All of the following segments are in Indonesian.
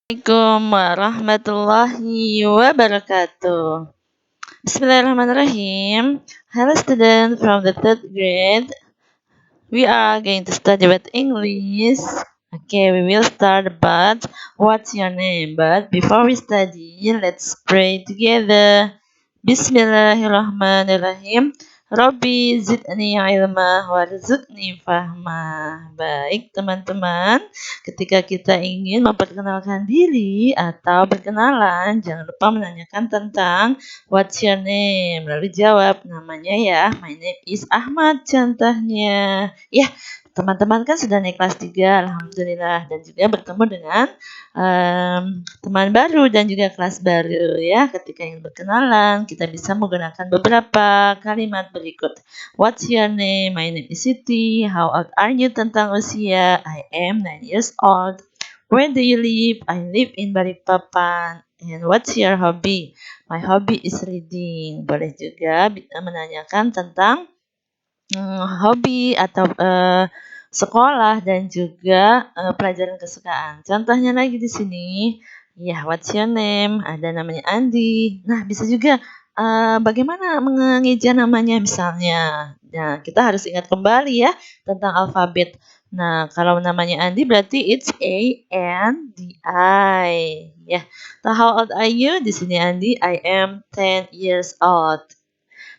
Assalamualaikum warahmatullahi wabarakatuh. Bismillahirrahmanirrahim. Hello students from the third grade. We are going to study with English. Okay, we will start but what's your name? But before we study, let's pray together. Bismillahirrahmanirrahim. Rabbi zidni ilma warzuqni fahma. Baik teman-teman, ketika kita ingin memperkenalkan diri atau berkenalan, jangan lupa menanyakan tentang what's your name. Lalu jawab namanya ya. My name is Ahmad contohnya. Ya, teman-teman kan sudah naik kelas 3, alhamdulillah, dan juga bertemu dengan teman baru dan juga kelas baru ya. Ketika ingin berkenalan, kita bisa menggunakan beberapa kalimat berikut. What's your name? My name is Siti. How old are you? Tentang usia. I am 9 years old. Where do you live? I live in Balikpapan. And what's your hobby? My hobby is reading. Boleh juga menanyakan tentang hobi atau sekolah dan juga pelajaran kesukaan. Contohnya lagi di sini, ya what's your name? Ada namanya Andi. Nah, bisa juga bagaimana mengeja namanya misalnya. Nah, kita harus ingat kembali ya tentang alfabet. Nah, kalau namanya Andi berarti it's A-N-D-I. Ya. So, how old are you? Di sini Andi, I am 10 years old.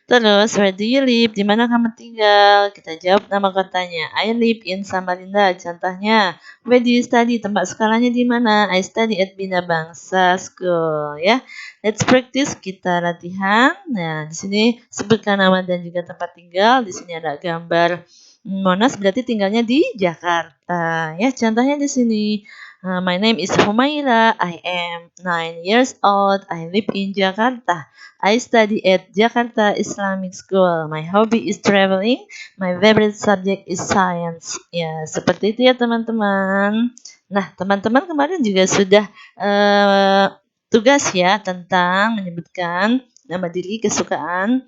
Terus, where do you live? Di mana kamu tinggal? Kita jawab nama kotanya. I live in Samarinda. Contohnya, where do you study? Tempat sekolahnya di mana? I study at Bina Bangsa School. Ya, let's practice. Kita latihan. Nah, di sini sebutkan nama dan juga tempat tinggal. Di sini ada gambar Monas, berarti tinggalnya di Jakarta. Ya, contohnya di sini. My name is Humaira. I am 9 years old. I live in Jakarta. I study at Jakarta Islamic School. My hobby is traveling. My favorite subject is science. Ya, seperti itu ya teman-teman. Nah, teman-teman kemarin juga sudah tugas ya tentang menyebutkan nama diri, kesukaan,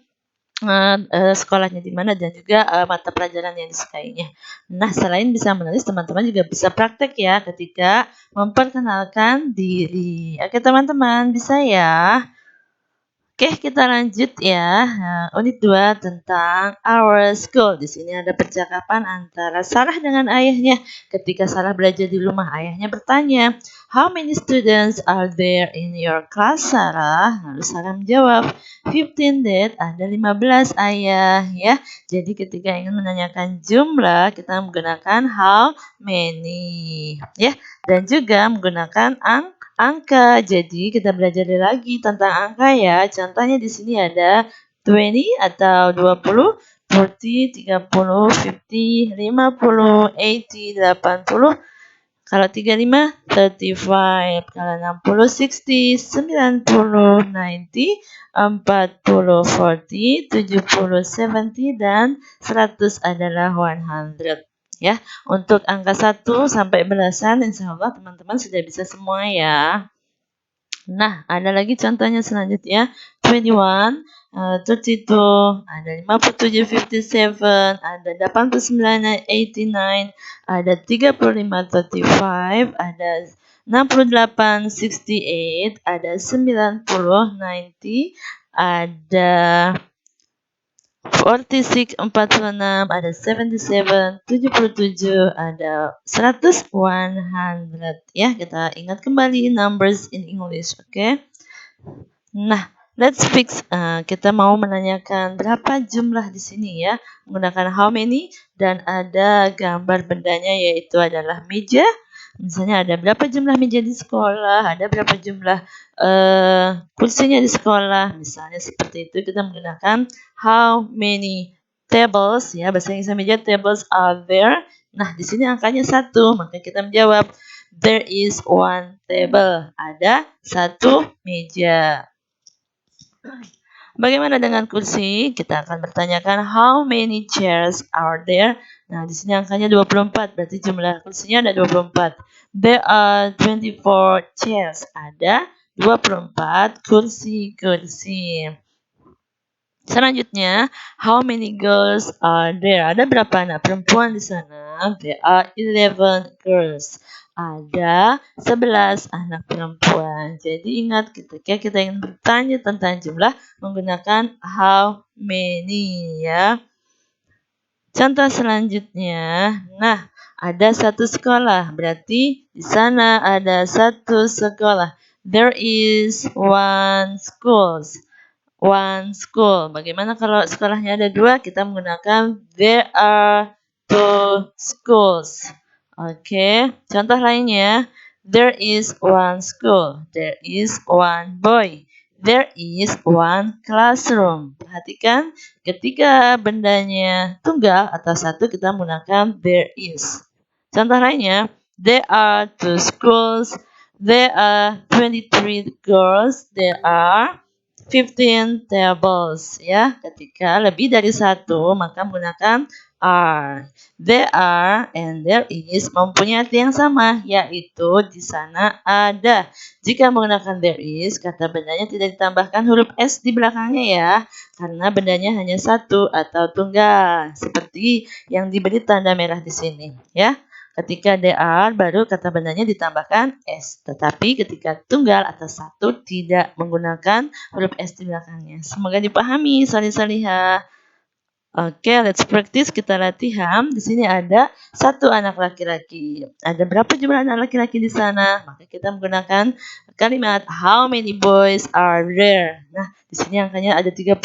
sekolahnya di mana dan juga mata pelajaran yang disukainya. Nah, selain bisa menulis, teman-teman juga bisa praktek ya ketika memperkenalkan diri. Oke, teman-teman, bisa ya? Oke, kita lanjut ya. Unit 2 tentang our school. Di sini ada percakapan antara Sarah dengan ayahnya. Ketika Sarah belajar di rumah, ayahnya bertanya, "How many students are there in your class, Sarah?" Lalu Sarah menjawab, 15 Dad. Ada 15 ayah ya. Jadi ketika ingin menanyakan jumlah, kita menggunakan how many ya. Dan juga menggunakan angka. Jadi kita belajar lagi tentang angka ya. Contohnya di sini ada 20 atau 20, 40, 30, 50, 50, 80, 80. Kalau 35, 35. Kalau 60, 60, 90, 90, 40, 40, 70, 70, dan 100 adalah 100. Ya, untuk angka 1 sampai belasan insya Allah teman-teman sudah bisa semua ya. Nah, ada lagi contohnya selanjutnya. 21, 32, ada 57, 57, ada 89, 89, ada 35, 35, ada 68, 68, ada 90, 90, ada 46, 46, ada 77, 77, ada 100, 100. Ya, kita ingat kembali numbers in English, oke? Nah, let's fix. Kita mau menanyakan berapa jumlah di sini ya, menggunakan how many dan ada gambar bendanya yaitu adalah meja. Misalnya ada berapa jumlah meja di sekolah, ada berapa jumlah kursinya di sekolah. Misalnya seperti itu kita menggunakan how many tables ya, bahasa Inggris meja tables are there. Nah, di sini angkanya 1, maka kita menjawab there is one table. Ada 1 meja. Bagaimana dengan kursi? Kita akan bertanyakan how many chairs are there? Nah, di sini angkanya 24, berarti jumlah kursinya ada 24. There are 24 chairs. Ada 24 kursi-kursi. Selanjutnya, how many girls are there? Ada berapa anak perempuan di sana? There are 11 girls. ada 11 anak perempuan. Jadi ingat ketika kita ingin bertanya tentang jumlah menggunakan how many ya. Contoh selanjutnya, nah ada satu sekolah, berarti di sana ada satu sekolah. There is one school. One school. Bagaimana kalau sekolahnya ada dua? Kita menggunakan there are two schools. Oke, contoh lainnya. There is one school. There is one boy. There is one classroom. Perhatikan, ketika bendanya tunggal atau satu kita menggunakan there is. Contoh lainnya, there are two schools. There are 23 girls. There are 15 tables ya. Ketika lebih dari satu maka menggunakan are. There are and there is mempunyai arti yang sama, yaitu di sana ada. Jika menggunakan there is, kata bendanya tidak ditambahkan huruf s di belakangnya ya, karena bendanya hanya satu atau tunggal, seperti yang diberi tanda merah di sini ya. Ketika there are, baru kata bendanya ditambahkan s. Tetapi ketika tunggal atau satu tidak menggunakan huruf s di belakangnya. Semoga dipahami salih-salihah. Oke, let's practice. Kita latihan. Di sini ada satu anak laki-laki. Ada berapa jumlah anak laki-laki di sana? Maka kita menggunakan kalimat how many boys are there. Nah, di sini angkanya ada 32.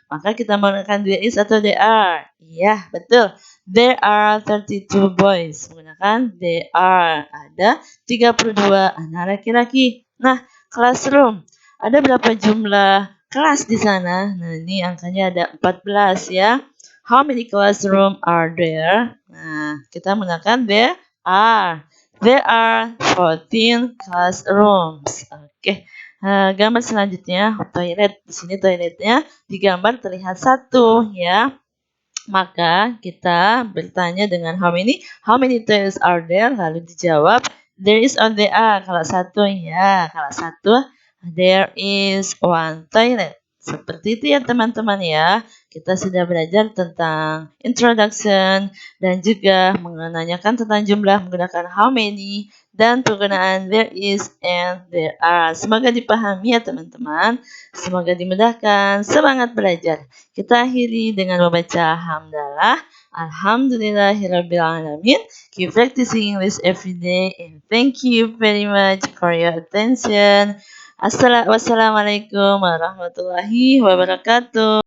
Maka kita menggunakan there is atau there are. Iya, betul. There are 32 boys. Menggunakan there are. Ada 32 anak laki-laki. Nah, classroom. Ada berapa jumlah kelas di sana? Nah, ini angkanya ada 14 ya. How many classroom are there? Nah, kita menggunakan there are. There are 14 classrooms. Oke. Gambar selanjutnya toilet. Di sini toiletnya digambar terlihat satu ya. Maka kita bertanya dengan how many toilets are there? Lalu dijawab there is or there are. Kalau satu ya, kalau satu there is one toilet. Seperti itu ya teman-teman ya. Kita sudah belajar tentang introduction dan juga menanyakan tentang jumlah menggunakan how many dan penggunaan there is and there are. Semoga dipahami ya teman-teman. Semoga dimudahkan. Semangat belajar. Kita akhiri dengan membaca hamdalah. Alhamdulillahirrabbilalamin. Keep practicing English every day and thank you very much for your attention. Wassalamualaikum warahmatullahi wabarakatuh.